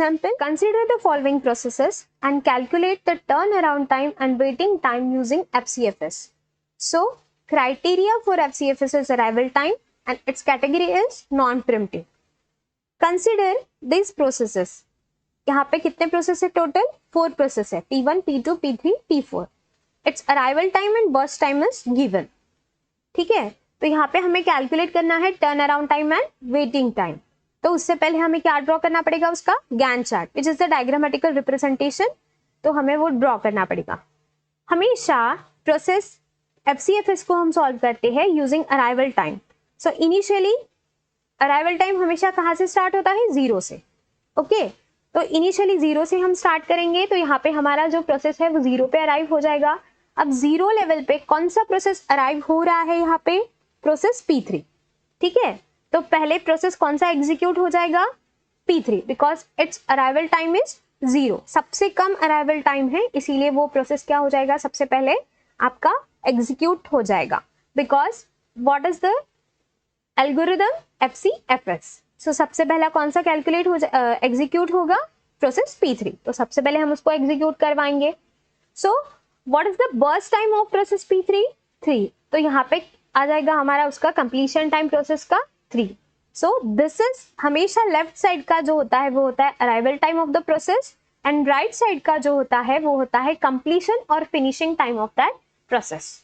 Example, consider the following processes and calculate the turnaround time and waiting time using FCFS. So, criteria for FCFS is arrival time and its category is non-preemptive. Consider these processes. यहाँ पे कितने process है total? 4 process है, P1, P2, P3, P4. Its arrival time and burst time is given. ठीक है, तो यहाँ पे हमें कैलकुलेट करना है turn around time and waiting time. तो उससे पहले हमें क्या ड्रॉ करना पड़ेगा? उसका Gantt chart which is the diagrammatical representation. तो हमें वो ड्रॉ करना पड़ेगा. हमेशा प्रोसेस FCFS को हम सॉल्व करते हैं using arrival time. So initially arrival time हमेशा कहाँ से स्टार्ट होता है? 0 से. ओके, तो इनिशियली 0 से हम स्टार्ट करेंगे. तो यहाँ पे हमारा जो प्रोसेस है वो 0 पे अराइव हो जाएगा. अब 0 लेवल पे कौन सा प्रोसेस अराइव हो रहा है? यहाँ पे प्रोसेस P3. ठीक है, तो पहले प्रोसेस कौन सा एग्जीक्यूट हो जाएगा? P3 because it's arrival time is 0. सबसे कम अराइवल टाइम है, इसीलिए वो प्रोसेस क्या हो जाएगा? सबसे पहले आपका एग्जीक्यूट हो जाएगा. Because what is the algorithm? FCFS. सो सबसे पहला कौन सा कैलकुलेट हो एग्जीक्यूट होगा? Process P3. तो सबसे पहले हम उसको एग्जीक्यूट करवाएंगे. So what is the burst time of process P3? 3. तो यहाँ पे आ जाएगा हमारा उसका कंप्लीशन टाइम प्रोसेस का 3. सो दिस इज हमेशा लेफ्ट साइड का जो होता है वो होता है arrival time of the process and right side का जो होता है वो होता है कंप्लीशन और finishing time of that process.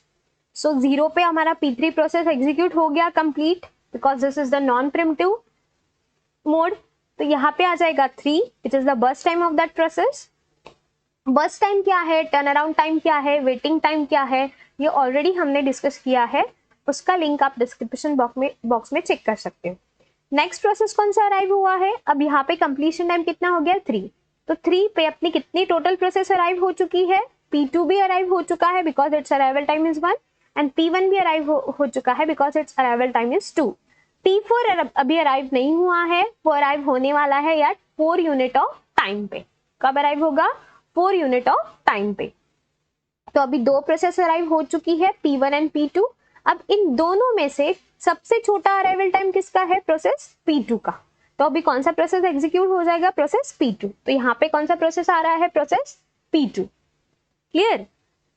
So 0 पे हमारा P3 प्रोसेस एग्जीक्यूट हो गया complete because this is the non preemptive mode. तो यहाँ पे आ जाएगा 3 which is the burst time of that process. Burst time क्या है, टर्न अराउंड टाइम क्या है, वेटिंग टाइम क्या है, ये ऑलरेडी हमने डिस्कस किया है. उसका लिंक आप डिस्क्रिप्शन बॉक्स में चेक कर सकते हो. नेक्स्ट प्रोसेस कौन सा अराइव हुआ है? अब यहाँ पे कंप्लीशन टाइम कितना हो गया? 3. तो 3 पे अपनी कितनी टोटल प्रोसेस अराइव हो चुकी है? P2 भी अराइव हो चुका है because it's arrival time is 1 and P1 भी अराइव हो चुका है because it's arrival time is 2. P4 अभी अराइव नहीं हुआ है, वो अराइव होने वाला है यार 4 यूनिट ऑफ टाइम पे. कब अराइव होगा? 4 यूनिट ऑफ टाइम पे. तो अभी 2 प्रोसेस अराइव हो चुकी है, P1 एंड P2. अब इन दोनों में से सबसे छोटा अराइवल टाइम किसका है? प्रोसेस P2 का. तो अभी कौन सा प्रोसेस एग्जीक्यूट हो जाएगा? Process P2. तो यहाँ पे कौन सा प्रोसेस आ रहा है? Process P2. क्लियर?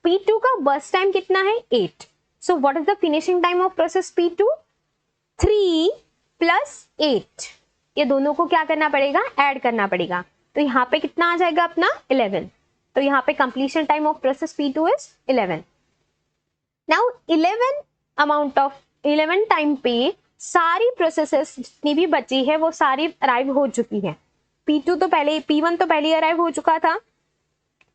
P2 का बर्स्ट टाइम कितना है? 8. So what is the finishing time of process P2? 3 + 8. ये दोनों को क्या करना पड़ेगा? ऐड करना पड़ेगा. तो यहाँ पे कितना आ जाएगा अपना? 11. तो यहाँ पे completion time of process P2 is 11. Now 11 time पे सारी प्रोसेसेस जितनी भी बची है वो सारी अराइव हो चुकी है. P1 तो पहले अराइव हो चुका था.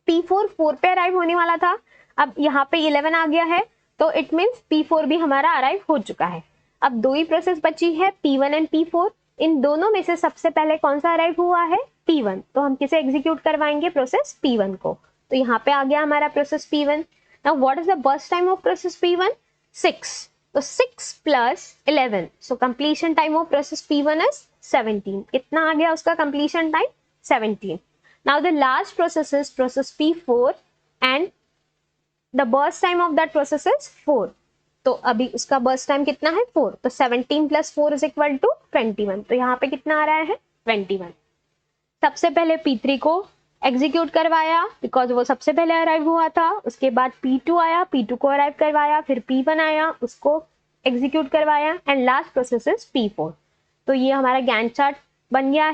P4 4 पे अराइव होने वाला था. अब यहाँ पे 11 आ गया है तो इट मीन्स P4 भी हमारा अराइव हो चुका है. अब 2 ही प्रोसेस बची है, P1 एंड P4. इन दोनों में से सबसे पहले कौन सा अराइव हुआ है? P1. तो हम किसे एग्जीक्यूट करवाएंगे? प्रोसेस P1 को. तो यहाँ पे आ गया हमारा process P1. Now what is the burst time of process P1? 6. तो 6 + 11. So completion time of process P1 is 17. कितना आ गया उसका completion time? 17. Now the last process is process P4 and the burst time of that process is 4. तो अभी उसका burst time कितना है? 4. तो 17 + 4 इज इक्वल टू 21. तो यहाँ पे कितना आ रहा है? 21. सबसे पहले P3 को एग्जीक्यूट करवाया बिकॉज वो सबसे पहले अराइव हुआ था. उसके बाद P2 आया, P2 को अराइव करवाया, फिर P1 आया, उसको एग्जीक्यूट करवाया and last process is P4. तो ये हमारा गैंट चार्ट बन गया है.